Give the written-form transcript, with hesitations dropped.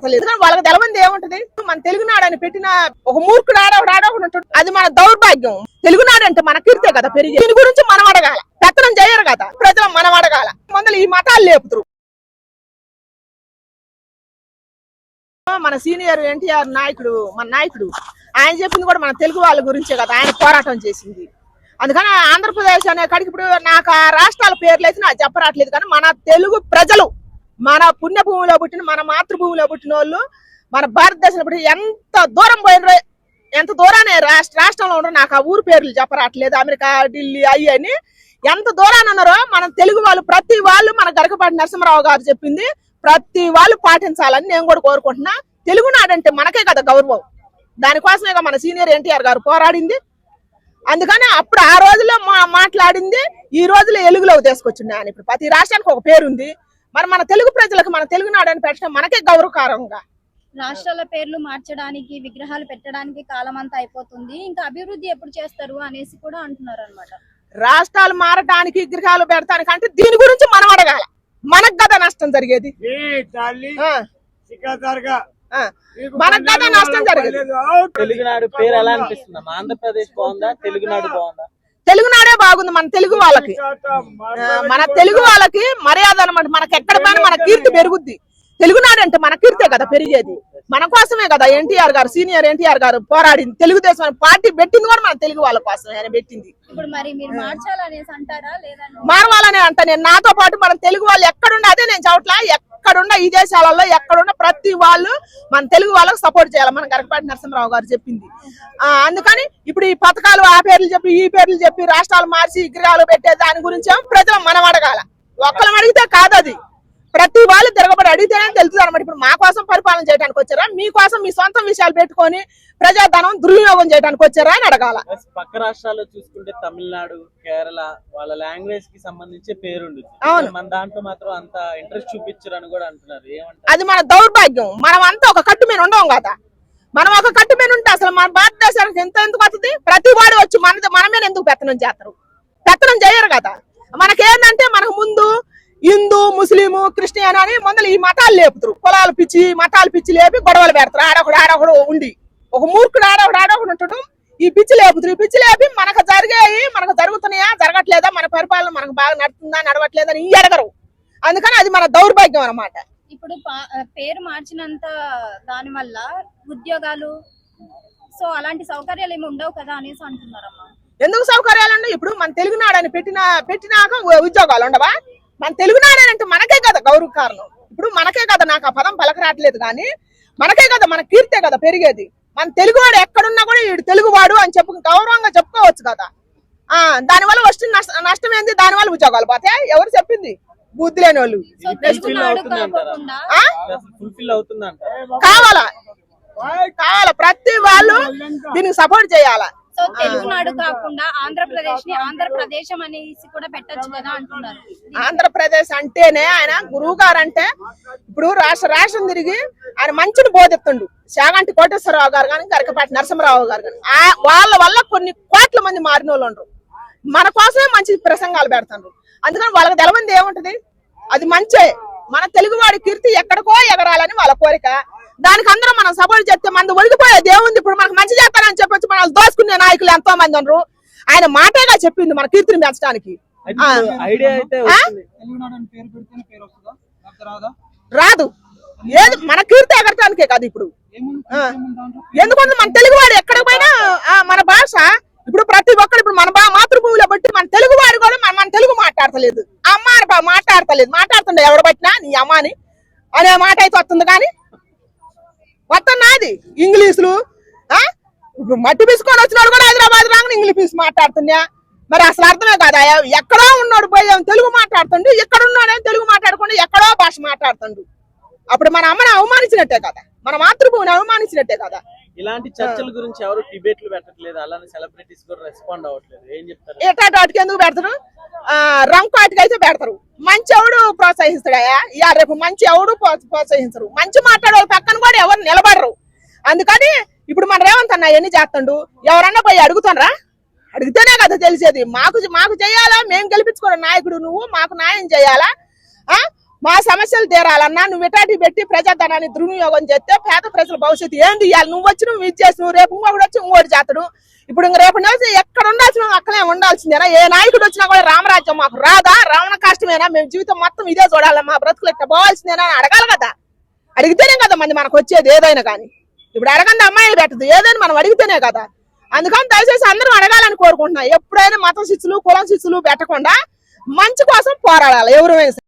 మాట్లాడతలేదు. వాళ్ళకి తెలవంది ఏముంటది? మన తెలుగునాడు అని పెట్టిన ఒక మూర్ఖుడు ఆడొకడు, అది మన దౌర్భాగ్యం. తెలుగునాడు అంటే మన కీర్తే కదా పెరిగి. దీని గురించి మనం అడగాల, పెత్తనం చేయరు కదా ప్రజలు, మనం అడగాల. మొదలు ఈ మతాలు లేపుతురు. మన సీనియర్ ఎన్టీఆర్ నాయకుడు, మన నాయకుడు, ఆయన చెప్పింది కూడా మన తెలుగు వాళ్ళ గురించే కదా ఆయన పోరాటం చేసింది. అందుకని ఆంధ్రప్రదేశ్ అనే కాడికి ఇప్పుడు నాకు ఆ రాష్ట్రాల పేర్లు అయితే నాకు చెప్పరాట్లేదు, కానీ మన తెలుగు ప్రజలు, మన పుణ్యభూమిలో పుట్టిన, మన మాతృభూమిలో పుట్టిన వాళ్ళు, మన భారతదేశంలో పుట్టిన ఎంత దూరం పోయినరో, ఎంత దూరాన్ని రాష్ట్రంలో ఉండరు, నాకు ఆ ఊరు పేర్లు చెప్పరాట్లేదు. అమెరికా, ఢిల్లీ అయ్యి అని ఎంత దూరాన్ని ఉన్నారో మన తెలుగు వాళ్ళు, ప్రతి వాళ్ళు మన గరకపాటి నరసింహరావు గారు చెప్పింది ప్రతి వాళ్ళు పాటించాలని నేను కూడా కోరుకుంటున్నా. తెలుగునాడంటే మనకే కదా గౌరవం, దానికోసమే మన సీనియర్ ఎన్టీఆర్ గారు పోరాడింది. అందుకని అప్పుడు ఆ రోజుల్లో మాట్లాడింది ఈ రోజులో ఎలుగులోకి తీసుకొచ్చింది ఆయన. ఇప్పుడు ప్రతి రాష్ట్రానికి ఒక పేరు ఉంది, మరి మన తెలుగు ప్రజలకు మన తెలుగునాడు అని పెట్టడం మనకే గౌరవకారంగా. రాష్ట్రాల పేర్లు మార్చడానికి, విగ్రహాలు పెట్టడానికి కాలం అంతా అయిపోతుంది, ఇంకా అభివృద్ధి ఎప్పుడు చేస్తారు అనేసి కూడా అంటున్నారు అన్నమాట. రాష్ట్రాలు మారడానికి, విగ్రహాలు పెడతానికి అంటే దీని గురించి మనం అడగాల, మనకు కదా నష్టం జరిగేది, మనకు కదా నష్టం జరిగేది. తెలుగునాడు పేరు ఎలా అనిపిస్తుంది? ఆంధ్రప్రదేశ్ బాగుందా, తెలుగునాడు బాగుందా? తెలుగునాడే బాగుంది. మన తెలుగు వాళ్ళకి, మన తెలుగు వాళ్ళకి మర్యాద అనమాట. మనకి ఎక్కడ పైన మన కీర్తి పెరుగుద్ది. తెలుగునాడు అంటే మన కీర్తే కదా పెరిగేది. మన కోసమే కదా ఎన్టీఆర్ గారు, సీనియర్ ఎన్టీఆర్ గారు పోరాడింది. తెలుగుదేశం పార్టీ పెట్టింది కూడా మన తెలుగు వాళ్ళ కోసమే ఆయన పెట్టింది. ఇప్పుడు మరి మీరు మార్చాలనేసి అంటారా లేదా? మారవాలనే అంట నేను. నాతో పాటు మన తెలుగు వాళ్ళు ఎక్కడుండ, అదే నేను చవట్లా, ఎక్కడున్న ఈ దేశాలలో ఎక్కడున్న ప్రతి వాళ్ళు మన తెలుగు వాళ్ళకి సపోర్ట్ చేయాలి, మన గరకపాటి నరసింహరావు గారు చెప్పింది. అందుకని ఇప్పుడు ఈ పథకాలు ఆ పేర్లు చెప్పి ఈ పేర్లు చెప్పి రాష్ట్రాలు మార్చి విగ్రహాలు పెట్టే దాని గురించి ప్రజలు మనం అడగాల. ఒక్కళ్ళం అడిగితే కాదు, అది ప్రతి వాళ్ళు తిరగబడి అడిగితేనే తెలుస్తుంది అనమాట. ఇప్పుడు మా కోసం పరిపాలన చేయడానికి వచ్చారా, మీకోసం మీ సొంత విషయాలు పెట్టుకొని ప్రజాధనం దుర్వినియోగం చేయడానికి వచ్చారా అని అడగాల. పక్క రాష్ట్రాల్లో చూసుకుంటే తమిళనాడు, కేరళ వాళ్ళ లాంగ్వేజ్ కి సంబంధించి పేరుంది. మన దాంట్లో మాత్రం అంత ఇంట్రెస్ట్ చూపించారు అని కూడా అంటున్నారు. ఏమంటారు? అది మన దౌర్భాగ్యం. మనం అంతా ఒక కట్టు మీద ఉండవు కదా. మనం ఒక కట్టు మీద ఉంటే అసలు మన భారతదేశానికి ఎందుకు వస్తుంది? ప్రతి వాడు వచ్చి మన మీద ఎందుకు పెత్తనం చేస్తారు? పెత్తనం చేయరు కదా. మనకేందంటే మనకు ముందు హిందూ, ముస్లిము, క్రిస్టియన్ అని మొదలు ఈ మతాలు లేపుతారు. కులాలు పిచ్చి, మతాలు పిచ్చి లేపి గొడవలు పెడతారు. ఆడొకడు ఉండి ఒక మూర్ఖుడు ఆడొకడు ఉంటాడు, ఈ పిచ్చి లేపుతారు. ఈ పిచ్చి లేపి మనకు జరిగాయి, మనకు జరుగుతున్నాయా, జరగట్లేదా, మన పరిపాలన మనకు బాగా నడుతుందా, నడవట్లేదా అని అడగరు. అందుకని అది మన దౌర్భాగ్యం అన్నమాట. ఇప్పుడు పేరు మార్చినంత దాని వల్ల ఉద్యోగాలు, సో అలాంటి సౌకర్యాలు ఏమి ఉండవు కదా అనేసి అంటున్నారమ్మా. ఎందుకు సౌకర్యాలు ఉండవు? ఇప్పుడు మన తెలుగునాడు అని పెట్టినాక ఉద్యోగాలు ఉండవా? మన తెలుగునాడు అంటే మనకే కదా గౌరవ కారణం. ఇప్పుడు మనకే కదా, నాకు ఆ పదం పలక రావట్లేదు, కానీ మనకే కదా, మన కీర్తే కదా పెరిగేది. మన తెలుగువాడు ఎక్కడున్నా కూడా వీడు తెలుగువాడు అని గౌరవంగా చెప్పుకోవచ్చు కదా. దానివల్ల వస్తున్న నష్టం ఏంది? దానివల్ల ఉద్యోగాలు పోతే ఎవరు చెప్పింది? బుద్ధి లేని వాళ్ళు. కావాలా ప్రతి వాళ్ళు దీనికి సపోర్ట్ చేయాలా. సో తెలుగునాడు కాకుండా ఆంధ్రప్రదేశ్ ని ఆంధ్రప్రదేశం అనేసి కూడా పెట్టచ్చు కదా అంటున్నారు. ఆంధ్రప్రదేశ్ అంటేనే ఆయన గురువు గారు అంటే ఇప్పుడు రాష్ట్రం తిరిగి ఆయన మంచిని బోధిస్తుండు. శాగంటి కోటేశ్వరరావు గారు కానీ, గరకపాటి నరసింహరావు గారు కానీ, వాళ్ళ వల్ల కొన్ని కోట్ల మంది మారిన వాళ్ళు ఉండరు. మన కోసమే మంచి ప్రసంగాలు పెడతారు. అందుకని వాళ్ళకి తెలవంది ఏముంటది? అది మంచే. మన తెలుగువాడి కీర్తి ఎక్కడికో ఎగరాలని వాళ్ళ కోరిక. దానికి అందరూ మనం సపోర్ట్ చేస్తే మన ఒడిగిపోయేది ఏముంది? ఇప్పుడు మనకు మంచి చేస్తారని చెప్పొచ్చు మనం దోసుకునే నాయకులు ఎంతో మంది ఉన్నారు. ఆయన మాటేగా చెప్పింది మన కీర్తిని పెంచడానికి. రాదు, ఏది మన కీర్తి ఎగరటానికే కాదు. ఇప్పుడు ఎందుకంటే మన తెలుగువాడు ఎక్కడ పోయినా మన భాష ఇప్పుడు ప్రతి ఒక్కరు ఇప్పుడు మన మాతృభూమిలో బట్టి మన తెలుగువాడు కూడా మన తెలుగు మాట్లాడతలేదు, అమ్మ మాట్లాడుతుండే ఎవరు పట్టినా నీ అమ్మని అనే మాట అయితే వస్తుంది. కానీ వస్తున్నాది ఇంగ్లీషులు. ఇప్పుడు మట్టి పీసుకొని వచ్చినాడు కూడా హైదరాబాద్ రాగానే ఇంగ్లీష్ పీసు మాట్లాడుతున్నా. మరి అసలు అర్థమే కాదా? ఎక్కడో ఉన్నాడు పోయి తెలుగు మాట్లాడుతుండు, ఎక్కడ ఉన్నాడేమో తెలుగు మాట్లాడకుండా ఎక్కడో భాష మాట్లాడుతుండు. అప్పుడు మన అమ్మని అవమానించినట్టే కదా, మన మాతృభూమిని అవమానించినట్టే కదా. ఇలాంటి చర్చల గురించి ఎవరు డిబేట్లు పెట్టట్లేదు, అలానే సెలబ్రిటీస్ కూడా రెస్పాండ్ అవ్వట్లేదు. ఏం చెప్తారు? ఎట్లాంటి వాటికి ఎందుకు పెడతారు? రంకు వాటికి అయితే పెడతారు. మంచి ఎవడు ప్రోత్సహిస్తాడా? రేపు మంచి ఎవడు ప్రోత్సహించరు. మంచి మాట్లాడే పక్కన కూడా ఎవరు నిలబడరు. అందుకని ఇప్పుడు మన రేవంత్ అన్న ఎన్ని చేస్తుండు, ఎవరన్నా పోయి అడుగుతానరా? అడిగితేనే కదా తెలిసేది. మాకు చేయాలా, మేము గెలిపించుకోవడం నాయకుడు నువ్వు, మాకు న్యాయం చేయాలా. మా సమస్యలు తీరాలన్నా నువ్వు ఇటాటి పెట్టి ప్రజాధనాన్ని దుర్వినియోగం చేస్తే పేద ప్రజల భవిష్యత్తు ఏంది ఇవ్వాలి? నువ్వు వచ్చి నువ్వు ఇది చేసి నువ్వు రేపు ఇంకొకటి వచ్చి ఇంకోటి చేస్తాడు. ఇప్పుడు ఇంక రేపు నుంచి ఎక్కడ ఉండాల్సిన అక్కడే ఉండాల్సిందేనా? ఏ నాయకుడు వచ్చినా కూడా రామరాజ్యం మాకు రాదా? రావణ కష్టమేనా? మేము జీవితం మొత్తం ఇదే చూడాలి, మా బ్రతుకులు ఎట్లా పోవాల్సిందేనా అని అడగాలి కదా. అడిగితేనే కదా మంది మనకు వచ్చేది ఏదైనా కానీ. ఇప్పుడు అడగంది అమ్మాయిలు పెట్టదు, ఏదైనా మనం అడిగితేనే కదా. అందుకని దయచేసి అందరూ అడగాలని కోరుకుంటున్నా. ఎప్పుడైనా మతం శిక్షలు కులం శిక్షలు పెట్టకుండా మంచి కోసం పోరాడాలి ఎవరైనా.